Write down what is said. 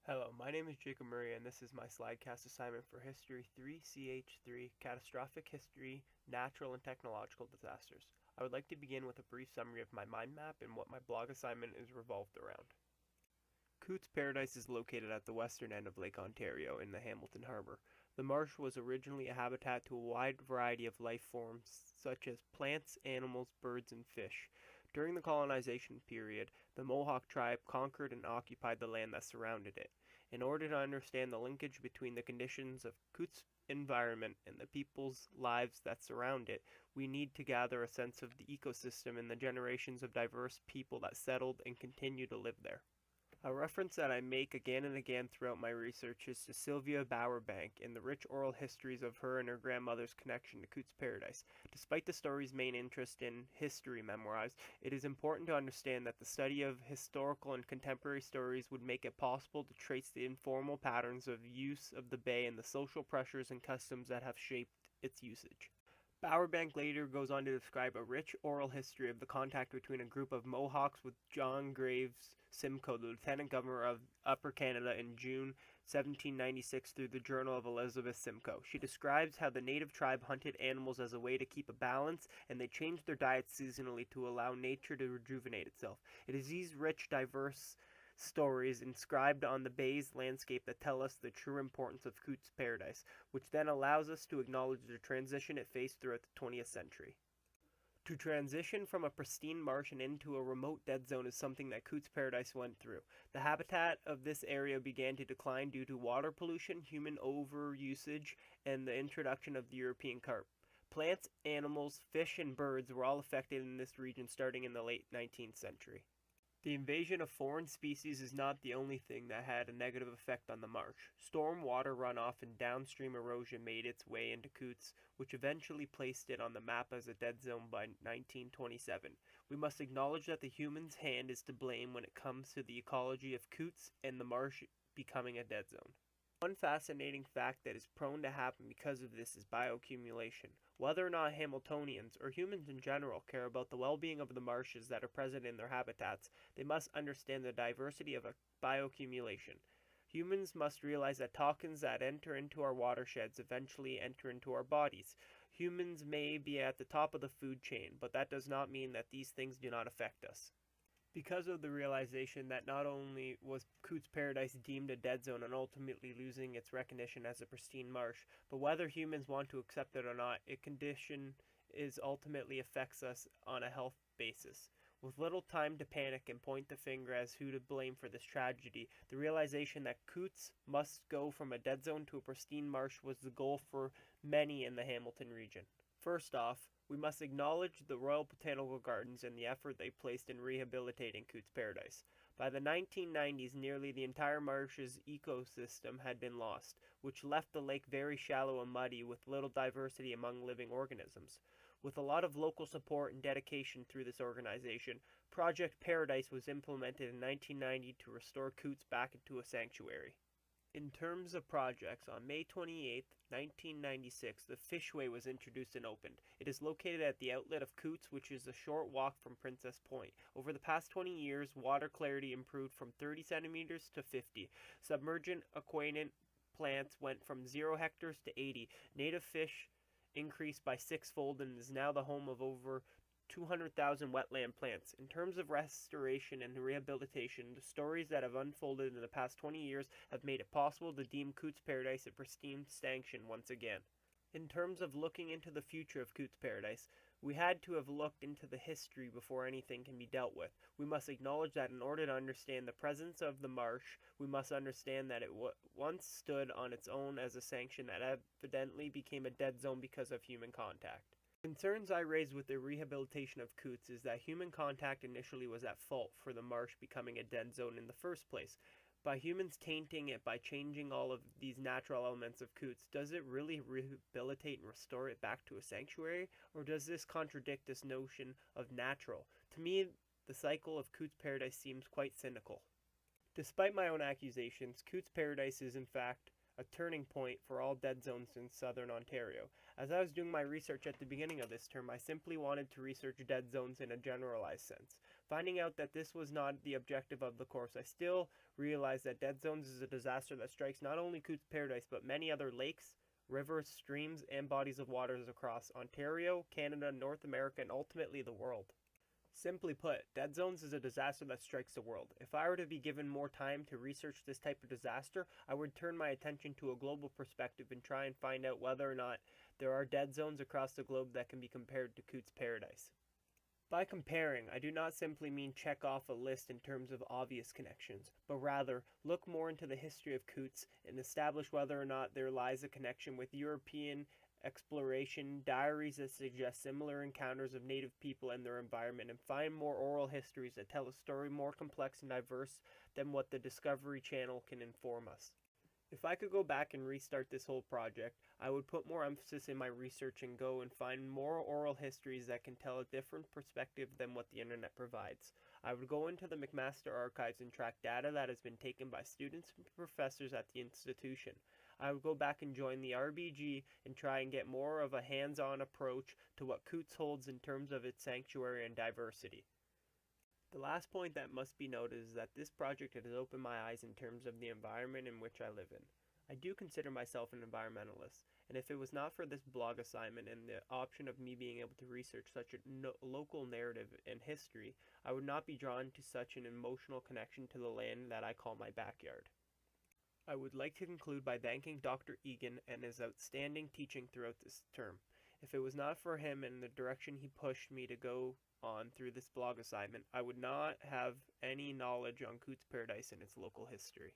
Hello, my name is Jacob Murray and this is my slidecast assignment for History 3 CH3 Catastrophic History, Natural and Technological Disasters. I would like to begin with a brief summary of my mind map and what my blog assignment is revolved around. Cootes Paradise is located at the western end of Lake Ontario in the Hamilton Harbour. The marsh was originally a habitat to a wide variety of life forms such as plants, animals, birds, and fish. During the colonization period, the Mohawk tribe conquered and occupied the land that surrounded it. In order to understand the linkage between the conditions of Cootes' environment and the people's lives that surround it, we need to gather a sense of the ecosystem and the generations of diverse people that settled and continue to live there. A reference that I make again and again throughout my research is to Sylvia Bowerbank and the rich oral histories of her and her grandmother's connection to Cootes Paradise. Despite the story's main interest in history memorized, it is important to understand that the study of historical and contemporary stories would make it possible to trace the informal patterns of use of the bay and the social pressures and customs that have shaped its usage. Bowerbank later goes on to describe a rich oral history of the contact between a group of Mohawks with John Graves Simcoe, the Lieutenant Governor of Upper Canada, in June 1796 through the Journal of Elizabeth Simcoe. She describes how the native tribe hunted animals as a way to keep a balance, and they changed their diets seasonally to allow nature to rejuvenate itself. It is these rich, diverse stories inscribed on the bay's landscape that tell us the true importance of Cootes Paradise, which then allows us to acknowledge the transition it faced throughout the 20th century. To transition from a pristine marsh and into a remote dead zone is something that Cootes Paradise went through. The habitat of this area began to decline due to water pollution, human overusage, and the introduction of the European carp. Plants, animals, fish, and birds were all affected in this region starting in the late 19th century. The invasion of foreign species is not the only thing that had a negative effect on the marsh. Storm water runoff and downstream erosion made its way into Cootes, which eventually placed it on the map as a dead zone by 1927. We must acknowledge that the human's hand is to blame when it comes to the ecology of Cootes and the marsh becoming a dead zone. One fascinating fact that is prone to happen because of this is bioaccumulation. Whether or not Hamiltonians, or humans in general, care about the well-being of the marshes that are present in their habitats, they must understand the diversity of bioaccumulation. Humans must realize that toxins that enter into our watersheds eventually enter into our bodies. Humans may be at the top of the food chain, but that does not mean that these things do not affect us. Because of the realization that not only was Cootes Paradise deemed a dead zone and ultimately losing its recognition as a pristine marsh, but whether humans want to accept it or not, its condition ultimately affects us on a health basis. With little time to panic and point the finger as who to blame for this tragedy, the realization that Cootes must go from a dead zone to a pristine marsh was the goal for many in the Hamilton region. First off, we must acknowledge the Royal Botanical Gardens and the effort they placed in rehabilitating Cootes Paradise. By the 1990s, nearly the entire marsh's ecosystem had been lost, which left the lake very shallow and muddy with little diversity among living organisms. With a lot of local support and dedication through this organization, Project Paradise was implemented in 1990 to restore Cootes back into a sanctuary. In terms of projects, on May 28, 1996, the Fishway was introduced and opened. It is located at the outlet of Cootes, which is a short walk from Princess Point. Over the past 20 years, water clarity improved from 30 centimeters to 50. Submergent aquatic plants went from 0 hectares to 80. Native fish increased by sixfold and is now the home of over 200,000 wetland plants. In terms of restoration and rehabilitation, the stories that have unfolded in the past 20 years have made it possible to deem Cootes Paradise a pristine sanction once again. In terms of looking into the future of Cootes Paradise, we had to have looked into the history before anything can be dealt with. We must acknowledge that in order to understand the presence of the marsh, we must understand that it once stood on its own as a sanction that evidently became a dead zone because of human contact. Concerns I raised with the rehabilitation of Cootes is that human contact initially was at fault for the marsh becoming a dead zone in the first place. By humans tainting it by changing all of these natural elements of Cootes, does it really rehabilitate and restore it back to a sanctuary? Or does this contradict this notion of natural? To me, the cycle of Cootes Paradise seems quite cynical. Despite my own accusations, Cootes Paradise is in fact a turning point for all dead zones in southern Ontario. As I was doing my research at the beginning of this term, I simply wanted to research dead zones in a generalized sense. Finding out that this was not the objective of the course, I still realized that dead zones is a disaster that strikes not only Cootes Paradise, but many other lakes, rivers, streams, and bodies of waters across Ontario, Canada, North America, and ultimately the world. Simply put, dead zones is a disaster that strikes the world. If I were to be given more time to research this type of disaster, I would turn my attention to a global perspective and try and find out whether or not there are dead zones across the globe that can be compared to Cootes Paradise. By comparing, I do not simply mean check off a list in terms of obvious connections, but rather look more into the history of Cootes and establish whether or not there lies a connection with European exploration, diaries that suggest similar encounters of native people and their environment, and find more oral histories that tell a story more complex and diverse than what the Discovery Channel can inform us. If I could go back and restart this whole project, I would put more emphasis in my research and go and find more oral histories that can tell a different perspective than what the internet provides. I would go into the McMaster archives and track data that has been taken by students and professors at the institution. I would go back and join the RBG and try and get more of a hands-on approach to what Cootes holds in terms of its sanctuary and diversity. The last point that must be noted is that this project has opened my eyes in terms of the environment in which I live in. I do consider myself an environmentalist, and if it was not for this blog assignment and the option of me being able to research such a local narrative and history, I would not be drawn to such an emotional connection to the land that I call my backyard. I would like to conclude by thanking Dr. Egan and his outstanding teaching throughout this term. If it was not for him and the direction he pushed me to go on through this blog assignment, I would not have any knowledge on Cootes Paradise and its local history.